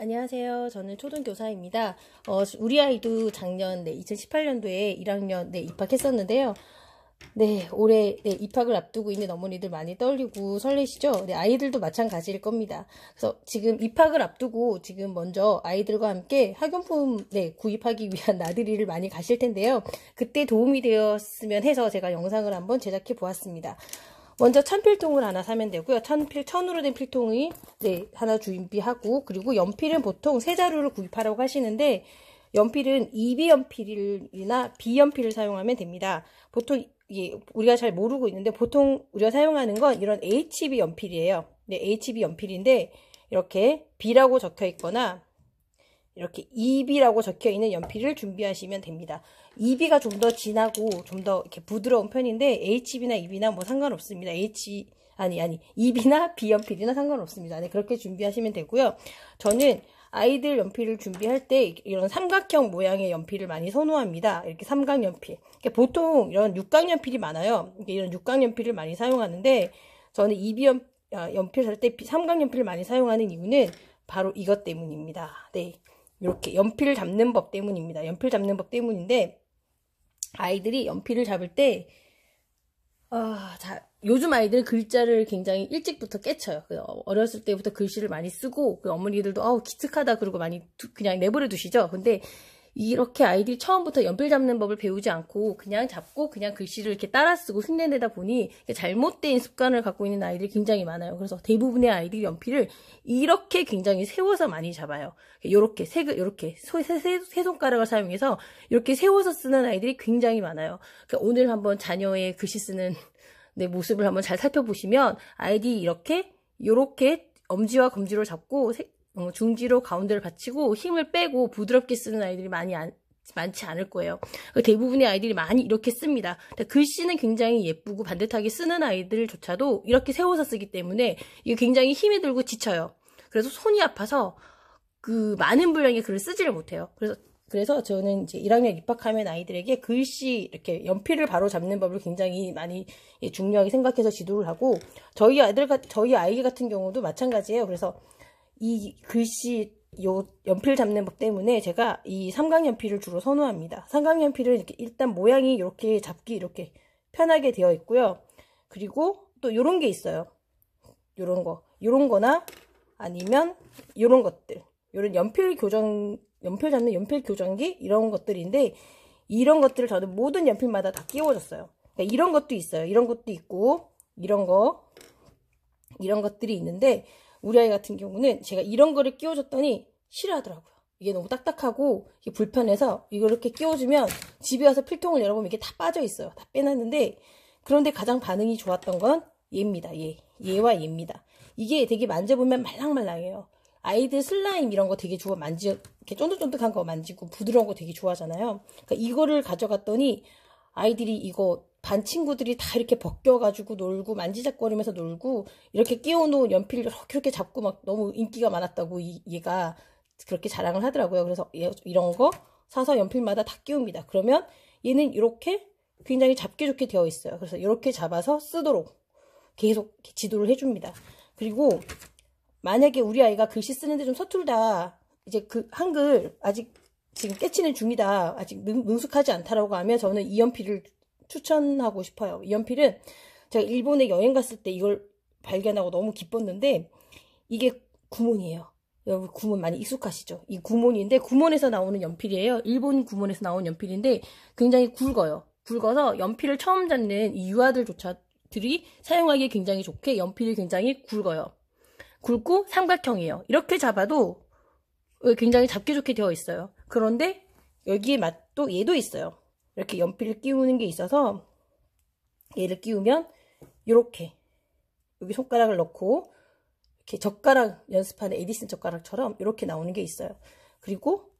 안녕하세요. 저는 초등교사입니다. 우리 아이도 작년 2018년도에 1학년 입학했었는데요. 올해 입학을 앞두고 있는 어머니들 많이 떨리고 설레시죠? 아이들도 마찬가지일 겁니다. 그래서 지금 입학을 앞두고 지금 먼저 아이들과 함께 학용품 구입하기 위한 나들이를 많이 가실 텐데요. 그때 도움이 되었으면 해서 제가 영상을 한번 제작해 보았습니다. 먼저 천필통을 하나 사면 되고요. 천으로 된 필통이 하나 준비하고, 그리고 연필은 보통 세 자루를 구입하라고 하시는데, 연필은 EB 연필이나 B연필을 사용하면 됩니다. 보통 우리가 잘 모르고 있는데, 보통 우리가 사용하는 건 이런 HB 연필이에요. HB 연필인데 이렇게 B라고 적혀 있거나 이렇게 EB라고 적혀 있는 연필을 준비하시면 됩니다. EB가 좀 더 진하고 좀 더 이렇게 부드러운 편인데 HB나 EB나 뭐 상관없습니다. EB나 B 연필이나 상관없습니다. 그렇게 준비하시면 되고요. 저는 아이들 연필을 준비할 때 이런 삼각형 모양의 연필을 많이 선호합니다. 이렇게 삼각 연필. 보통 이런 육각 연필이 많아요. 이런 육각 연필을 많이 사용하는데 저는 EB 연필 살 때 삼각 연필을 많이 사용하는 이유는 바로 이것 때문입니다. 이렇게 연필을 잡는 법 때문입니다. 연필 잡는 법 때문인데, 아이들이 연필을 잡을 때 요즘 아이들은 글자를 굉장히 일찍부터 깨쳐요. 어렸을 때부터 글씨를 많이 쓰고, 어머니들도 기특하다 그러고 많이 그냥 내버려 두시죠. 근데 이렇게 아이들이 처음부터 연필 잡는 법을 배우지 않고 그냥 잡고 그냥 글씨를 이렇게 따라 쓰고 흉내내다 보니 잘못된 습관을 갖고 있는 아이들이 굉장히 많아요. 그래서 대부분의 아이들이 연필을 이렇게 굉장히 세워서 많이 잡아요. 이렇게 세 손가락을 사용해서 이렇게 세워서 쓰는 아이들이 굉장히 많아요. 오늘 한번 자녀의 글씨 쓰는 모습을 한번 잘 살펴보시면 아이들이 이렇게 엄지와 검지로 잡고 중지로 가운데를 받치고 힘을 빼고 부드럽게 쓰는 아이들이 많지 않을 거예요. 대부분의 아이들이 많이 이렇게 씁니다. 글씨는 굉장히 예쁘고 반듯하게 쓰는 아이들조차도 이렇게 세워서 쓰기 때문에 이게 굉장히 힘이 들고 지쳐요. 그래서 손이 아파서 많은 분량의 글을 쓰지를 못해요. 그래서 저는 이제 1학년 입학하면 아이들에게 글씨 이렇게 연필을 바로 잡는 법을 굉장히 많이 중요하게 생각해서 지도를 하고, 저희 아이 같은 경우도 마찬가지예요. 그래서 이 글씨 연필 잡는 법 때문에 제가 이 삼각연필을 주로 선호합니다. 삼각연필은 일단 모양이 이렇게 잡기 이렇게 편하게 되어 있고요. 그리고 또 요런 게 있어요. 요런 거나 아니면 요런 것들, 요런 연필 잡는 연필 교정기 이런 것들인데, 이런 것들을 저는 모든 연필마다 다 끼워줬어요. 이런 것도 있어요. 이런 것도 있고 이런 것들이 있는데, 우리 아이 같은 경우는 제가 이런 거를 끼워줬더니 싫어하더라고요. 이게 너무 딱딱하고 이게 불편해서 이걸 이렇게 끼워주면 집에 와서 필통을 열어보면 이게 다 빠져 있어요. 다 빼놨는데, 그런데 가장 반응이 좋았던 건 얘입니다. 얘와 얘입니다. 이게 되게 만져보면 말랑말랑해요. 아이들 슬라임 이런 거 되게 이렇게 쫀득쫀득한 거 만지고 부드러운 거 되게 좋아하잖아요. 이거를 가져갔더니 아이들이 반 친구들이 다 이렇게 벗겨가지고 놀고 만지작거리면서 놀고, 이렇게 끼워놓은 연필을 이렇게 잡고 막 너무 인기가 많았다고 얘가 그렇게 자랑을 하더라고요. 그래서 이런 거 사서 연필마다 다 끼웁니다. 그러면 얘는 이렇게 굉장히 잡기 좋게 되어 있어요. 그래서 이렇게 잡아서 쓰도록 계속 지도를 해줍니다. 그리고 만약에 우리 아이가 글씨 쓰는데 좀 서툴다, 이제 한글 아직 지금 깨치는 중이다, 아직 능숙하지 않다라고 하면 저는 이 연필을 추천하고 싶어요. 이 연필은 제가 일본에 여행 갔을 때 이걸 발견하고 너무 기뻤는데, 이게 구몬이에요. 여러분 구몬 많이 익숙하시죠? 이 구몬인데, 구몬에서 나오는 연필이에요. 일본 구몬에서 나온 연필인데 굉장히 굵어요. 굵어서 연필을 처음 잡는 이 유아들이 사용하기에 굉장히 좋게 연필이 굉장히 굵어요. 굵고 삼각형이에요. 이렇게 잡아도 굉장히 잡기 좋게 되어 있어요. 그런데 여기에 또 얘도 있어요. 이렇게 연필을 끼우는 게 있어서, 얘를 끼우면 이렇게 여기 손가락을 넣고 이렇게 젓가락 연습하는 에디슨 젓가락처럼 이렇게 나오는 게 있어요. 그리고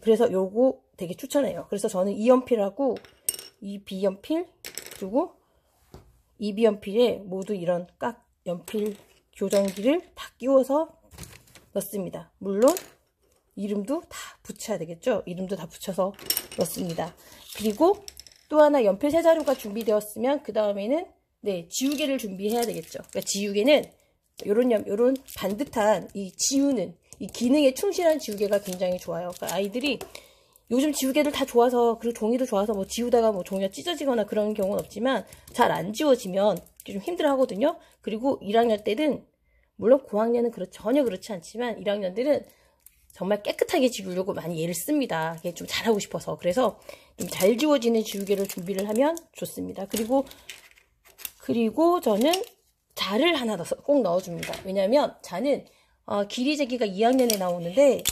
그래서 요거 되게 추천해요. 그래서 저는 이 연필하고 이 B연필 그리고 이 B연필에 모두 이런 연필 교정기를 다 끼워서 넣습니다. 물론 이름도 다 붙여야 되겠죠? 이름도 다 붙여서 넣습니다. 그리고 또 하나 연필 세 자루가 준비되었으면 그 다음에는 지우개를 준비해야 되겠죠. 지우개는 요런 반듯한 이 지우는 이 기능에 충실한 지우개가 굉장히 좋아요. 그러니까 아이들이 요즘 지우개들 다 좋아서, 그리고 종이도 좋아서 뭐 지우다가 뭐 종이가 찢어지거나 그런 경우는 없지만 잘 안 지워지면 좀 힘들어 하거든요. 그리고 1학년 때는, 물론 고학년은 전혀 그렇지 않지만 1학년들은 정말 깨끗하게 지우려고 많이 애를 씁니다. 이게 좀 잘하고 싶어서. 그래서 좀 잘 지워지는 지우개를 준비를 하면 좋습니다. 그리고 저는 자를 하나 꼭 넣어줍니다. 왜냐면 자는 길이 재기가 2학년에 나오는데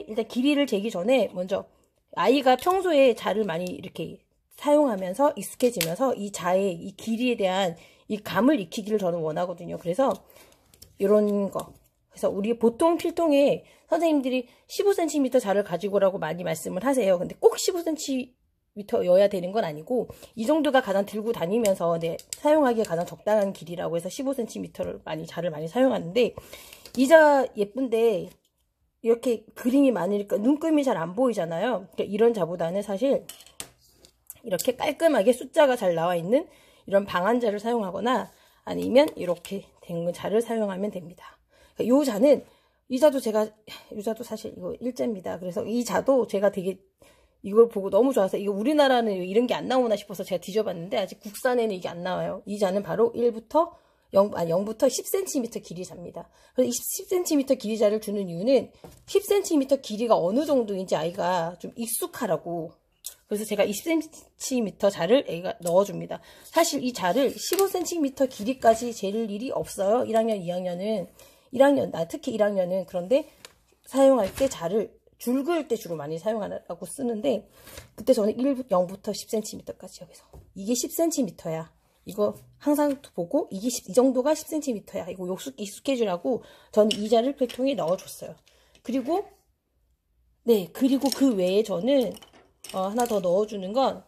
일단 길이를 재기 전에 먼저 아이가 평소에 자를 많이 이렇게 사용하면서 익숙해지면서 이 자의 이 길이에 대한 이 감을 익히기를 저는 원하거든요. 그래서 이런 거. 그래서 우리 보통 필통에 선생님들이 15cm 자를 가지고 오라고 많이 말씀을 하세요. 근데 꼭 15cm여야 되는 건 아니고 이 정도가 가장 들고 다니면서 사용하기에 가장 적당한 길이라고 해서 15cm를 자를 많이 사용하는데, 이 자 예쁜데 이렇게 그림이 많으니까 눈금이 잘 안 보이잖아요. 그러니까 이런 자보다는 사실 이렇게 깔끔하게 숫자가 잘 나와 있는 이런 방한자를 사용하거나 아니면 이렇게 된 자를 사용하면 됩니다. 이 자는, 이 자도 사실 이거 일자입니다. 그래서 이 자도 제가 되게 이걸 보고 너무 좋아서, 이거 우리나라는 이런 게 안 나오나 싶어서 제가 뒤져봤는데 아직 국산에는 이게 안 나와요. 이 자는 바로 0부터 10cm 길이 자입니다. 그래서 10cm 길이 자를 주는 이유는 10cm 길이가 어느 정도인지 아이가 좀 익숙하라고. 그래서 제가 20cm 자를 애가 넣어줍니다. 사실 이 자를 15cm 길이까지 잴 일이 없어요. 1학년, 2학년은. 특히 1학년은. 그런데 사용할 때 자를 줄 그을 때 주로 많이 사용하라고 쓰는데, 그때 저는 0부터 10cm까지 여기서. 이게 10cm야. 이거 항상 보고 이 정도가 10cm야. 이거 익숙해지라고 저는 이 자를 필통에 넣어줬어요. 그리고 그 외에 저는 하나 더 넣어주는 건,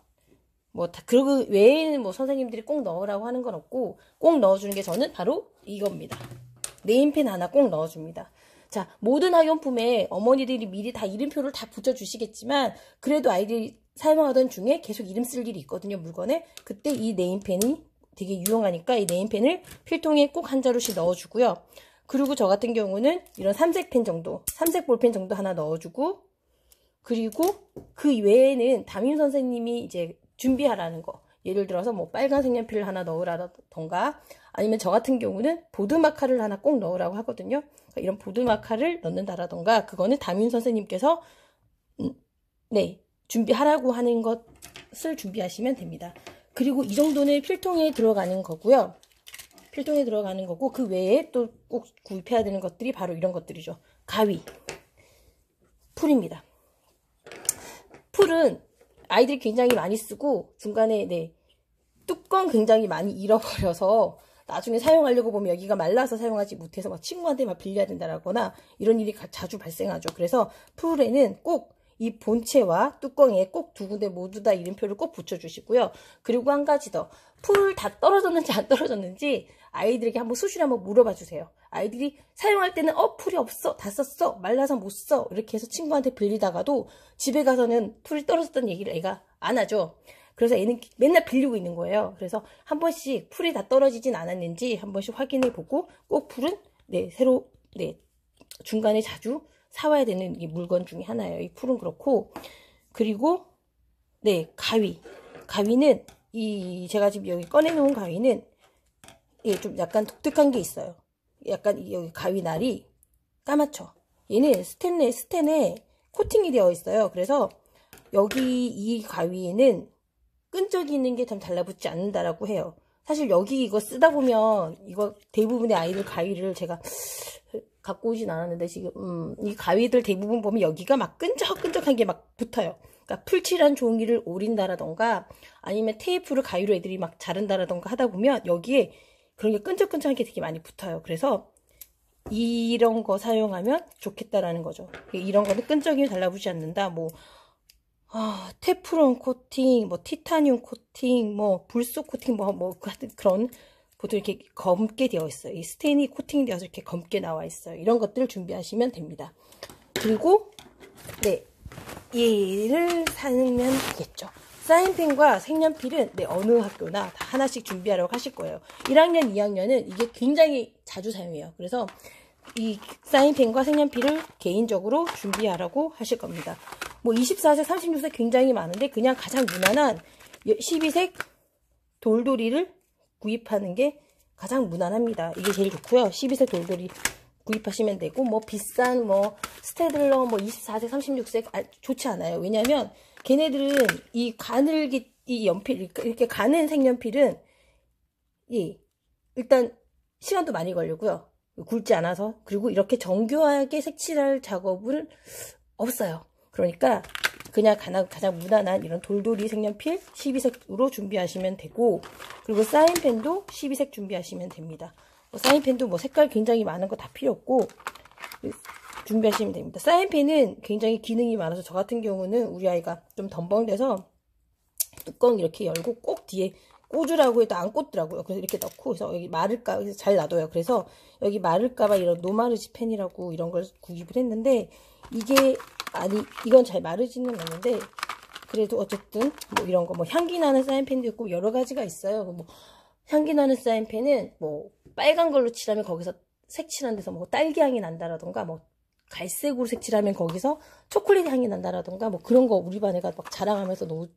그 외에는 선생님들이 꼭 넣으라고 하는 건 없고, 꼭 넣어주는 게 저는 바로 이겁니다. 네임펜 하나 꼭 넣어줍니다. 자, 모든 학용품에 어머니들이 미리 다 이름표를 다 붙여주시겠지만, 그래도 아이들이 사용하던 중에 계속 이름 쓸 일이 있거든요, 물건에. 그때 이 네임펜이 되게 유용하니까 이 네임펜을 필통에 꼭 한 자루씩 넣어주고요. 그리고 저 같은 경우는 이런 삼색 볼펜 정도 하나 넣어주고, 그리고 그 외에는 담임 선생님이 이제 준비하라는 거, 예를 들어서 빨간 색연필을 하나 넣으라던가, 아니면 저 같은 경우는 보드마카를 하나 꼭 넣으라고 하거든요. 그러니까 이런 보드마카를 넣는다라던가, 그거는 담임 선생님께서 준비하라고 하는 것을 준비하시면 됩니다. 그리고 이 정도는 필통에 들어가는 거고요. 그 외에 또 꼭 구입해야 되는 것들이 바로 이런 것들이죠. 가위, 풀입니다. 풀은 아이들이 굉장히 많이 쓰고 중간에 뚜껑 굉장히 많이 잃어버려서 나중에 사용하려고 보면 여기가 말라서 사용하지 못해서 친구한테 빌려야 된다거나 이런 일이 자주 발생하죠. 그래서 풀에는 꼭 이 본체와 뚜껑에 꼭 두 군데 모두 다 이름표를 꼭 붙여주시고요. 그리고 한 가지 더, 풀 다 떨어졌는지 안 떨어졌는지 아이들에게 한번 수시로 한번 물어봐 주세요. 아이들이 사용할 때는 풀이 없어, 다 썼어, 말라서 못 써, 이렇게 해서 친구한테 빌리다가도 집에 가서는 풀이 떨어졌다는 얘기를 애가 안 하죠. 그래서 애는 맨날 빌리고 있는 거예요. 그래서 한 번씩 풀이 다 떨어지진 않았는지 한 번씩 확인해 보고, 꼭 풀은 중간에 자주 사와야 되는 이 물건 중에 하나예요. 이 풀은 그렇고, 그리고 가위는 제가 지금 여기 꺼내놓은 가위는 좀 약간 독특한 게 있어요. 약간 여기 가위날이 까맣죠. 얘는 스텐에 코팅이 되어 있어요. 그래서 여기 이 가위에는 끈적이 있는 게 참 달라붙지 않는다라고 해요. 사실 여기 이거 쓰다 보면 이거 대부분의 아이들 가위를 제가 갖고 오진 않았는데 지금 이 가위들 대부분 보면 여기가 막 끈적끈적한 게 막 붙어요. 그러니까 풀칠한 종이를 오린다라던가 아니면 테이프를 가위로 애들이 막 자른다라던가 하다 보면 여기에 그런 게 끈적끈적한 게 되게 많이 붙어요. 그래서 이런 거 사용하면 좋겠다라는 거죠. 이런 거는 끈적임이 달라붙지 않는다. 테프론 코팅, 티타늄 코팅, 불소 코팅, 그런 보통 이렇게 검게 되어 있어요. 이 스테인이 코팅되어서 이렇게 검게 나와 있어요. 이런 것들을 준비하시면 됩니다. 그리고 얘를 사면 되겠죠. 사인펜과 색연필은 어느 학교나 다 하나씩 준비하라고 하실 거예요. 1학년, 2학년은 이게 굉장히 자주 사용해요. 그래서 이 사인펜과 색연필을 개인적으로 준비하라고 하실 겁니다. 뭐 24색, 36색 굉장히 많은데 그냥 가장 무난한 12색 돌돌이를 구입하는 게 가장 무난합니다. 이게 제일 좋고요. 12색 돌돌이 구입하시면 되고, 뭐 비싼 뭐 스테들러 뭐 24색, 36색 좋지 않아요. 왜냐면 걔네들은 이 가늘기 이 연필 이렇게 가는 색연필은 일단 시간도 많이 걸리고요. 굵지 않아서. 그리고 이렇게 정교하게 색칠할 작업은 없어요. 그러니까 그냥 가장 무난한 이런 돌돌이 색연필 12색으로 준비하시면 되고, 그리고 사인펜도 12색 준비하시면 됩니다. 사인펜도 뭐 색깔 굉장히 많은 거 다 필요 없고 준비하시면 됩니다. 사인펜은 굉장히 기능이 많아서 저 같은 경우는 우리 아이가 좀 덤벙돼서 뚜껑 이렇게 열고 꼭 뒤에 꽂으라고 해도 안 꽂더라고요. 그래서 이렇게 넣고, 그래서 여기 마를까, 그래서 잘 놔둬요. 그래서 여기 마를까봐 이런 노마르지 펜이라고 이런 걸 구입을 했는데, 이게, 이건 잘 마르지는 않는데, 그래도 어쨌든, 뭐 이런 거, 뭐 향기 나는 사인펜도 있고, 여러 가지가 있어요. 뭐, 향기 나는 사인펜은 뭐, 빨간 걸로 칠하면 거기서 색칠한 데서 뭐, 딸기 향이 난다라던가, 뭐, 갈색으로 색칠하면 거기서 초콜릿 향이 난다라던가, 뭐 그런 거 우리 반 애가 막 자랑하면서 너무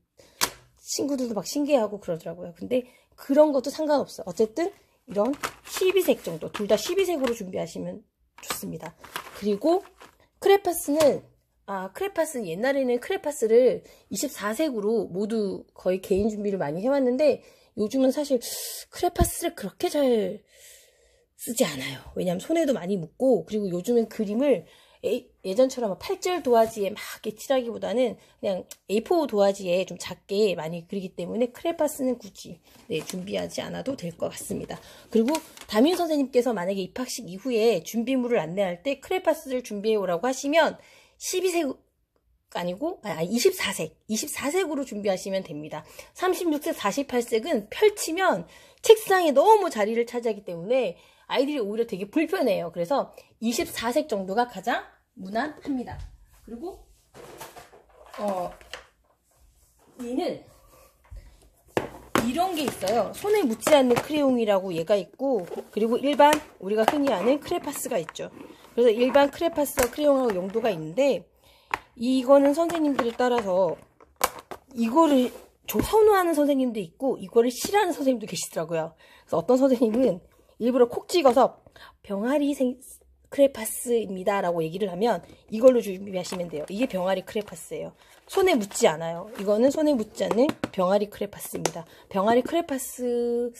친구들도 막 신기해하고 그러더라고요. 근데 그런 것도 상관없어. 어쨌든 이런 12색 정도, 둘 다 12색으로 준비하시면 좋습니다. 그리고 크레파스는 옛날에는 크레파스를 24색으로 모두 거의 개인 준비를 많이 해왔는데, 요즘은 사실 크레파스를 그렇게 잘 쓰지 않아요. 왜냐하면 손에도 많이 묻고, 그리고 요즘은 그림을 예전처럼 8절 도화지에 막 이렇게 칠하기보다는 그냥 A4 도화지에 좀 작게 많이 그리기 때문에 크레파스는 굳이 준비하지 않아도 될 것 같습니다. 그리고 담임 선생님께서 만약에 입학식 이후에 준비물을 안내할 때 크레파스를 준비해 오라고 하시면 12색 아니고 24색으로 준비하시면 됩니다. 36색, 48색은 펼치면 책상에 너무 자리를 차지하기 때문에 아이들이 오히려 되게 불편해요. 그래서 24색 정도가 가장 무난합니다. 그리고 얘는 이런 게 있어요. 손에 묻지 않는 크레용이라고 얘가 있고, 그리고 일반 우리가 흔히 아는 크레파스가 있죠. 그래서 일반 크레파스와 크레용하고 용도가 있는데, 이거는 선생님들에 따라서 이거를 선호하는 선생님도 있고 이거를 싫어하는 선생님도 계시더라고요. 그래서 어떤 선생님은 일부러 콕 찍어서 병아리 크레파스입니다 라고 얘기를 하면 이걸로 준비하시면 돼요. 이게 병아리 크레파스예요. 손에 묻지 않아요. 이거는 손에 묻지 않는 병아리 크레파스입니다. 병아리 크레파스,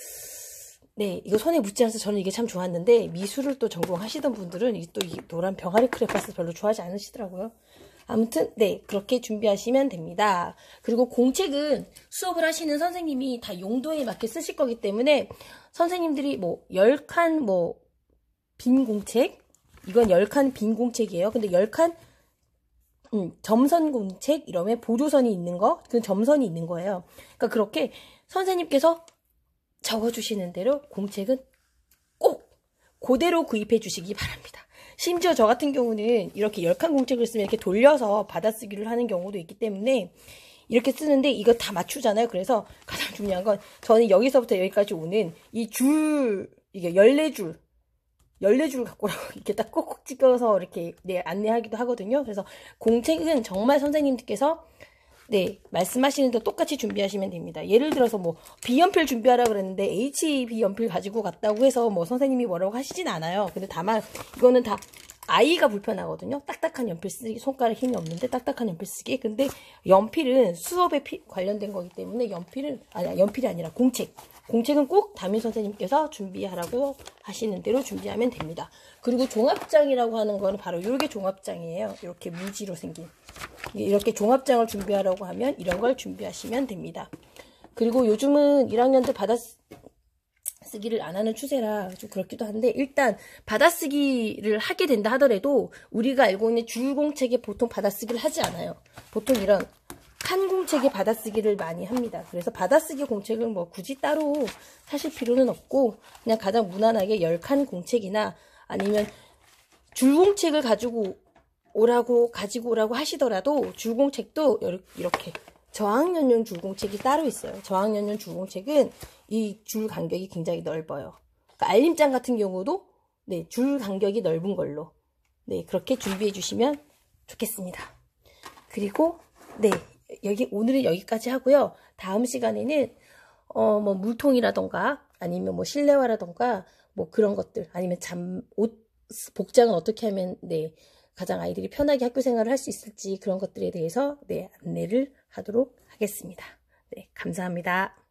이거 손에 묻지 않아서 저는 이게 참 좋았는데, 미술을 또 전공하시던 분들은 이 노란 병아리 크레파스 별로 좋아하지 않으시더라고요. 아무튼 그렇게 준비하시면 됩니다. 그리고 공책은 수업을 하시는 선생님이 다 용도에 맞게 쓰실 거기 때문에 선생님들이 뭐 10칸 뭐 빈 공책, 이건 10칸 빈 공책이에요. 근데 10칸 점선 공책 이러면 보조선이 있는 거, 그 점선이 있는 거예요. 그러니까 그렇게 선생님께서 적어주시는 대로 공책은 꼭 그대로 구입해 주시기 바랍니다. 심지어 저 같은 경우는 이렇게 10칸 공책을 쓰면 이렇게 돌려서 받아쓰기를 하는 경우도 있기 때문에 이렇게 쓰는데, 이거 다 맞추잖아요. 그래서 가장 중요한 건 저는 여기서부터 여기까지 오는 이 줄, 이게 14줄 갖고 오라고 이렇게 딱 꼭꼭 찍어서 이렇게 안내하기도 하거든요. 그래서 공책은 정말 선생님들께서 말씀하시는 대로 똑같이 준비하시면 됩니다. 예를 들어서 뭐 B연필 준비하라 그랬는데 HB 연필 가지고 갔다고 해서 뭐 선생님이 뭐라고 하시진 않아요. 근데 다만 이거는 다 아이가 불편하거든요. 딱딱한 연필 쓰기, 손가락 힘이 없는데 딱딱한 연필 쓰기. 근데 연필은 수업에 관련된 거기 때문에 연필이 아니라 공책은 꼭 담임 선생님께서 준비하라고 하시는 대로 준비하면 됩니다. 그리고 종합장이라고 하는 거는 바로 이게 종합장이에요. 이렇게 무지로 생긴. 이렇게 종합장을 준비하라고 하면 이런 걸 준비하시면 됩니다. 그리고 요즘은 1학년들 받아쓰기를 안 하는 추세라 좀 그렇기도 한데, 일단 받아쓰기를 하게 된다 하더라도 우리가 알고 있는 줄공책에 보통 받아쓰기를 하지 않아요. 보통 이런 칸 공책에 받아쓰기를 많이 합니다. 그래서 받아쓰기 공책은 뭐 굳이 따로 사실 필요는 없고, 그냥 가장 무난하게 10칸 공책이나 아니면 줄공책을 가지고 오라고 하시더라도 줄공책도 이렇게 저학년용 줄공책이 따로 있어요. 저학년용 줄공책은 이 줄 간격이 굉장히 넓어요. 그러니까 알림장 같은 경우도 네, 줄 간격이 넓은 걸로. 네, 그렇게 준비해 주시면 좋겠습니다. 그리고, 네, 오늘은 여기까지 하고요. 다음 시간에는, 뭐, 물통이라던가, 아니면 뭐, 실내화라던가, 뭐, 그런 것들, 아니면 복장은 어떻게 하면, 네, 가장 아이들이 편하게 학교 생활을 할 수 있을지 그런 것들에 대해서, 네, 안내를 하도록 하겠습니다. 네, 감사합니다.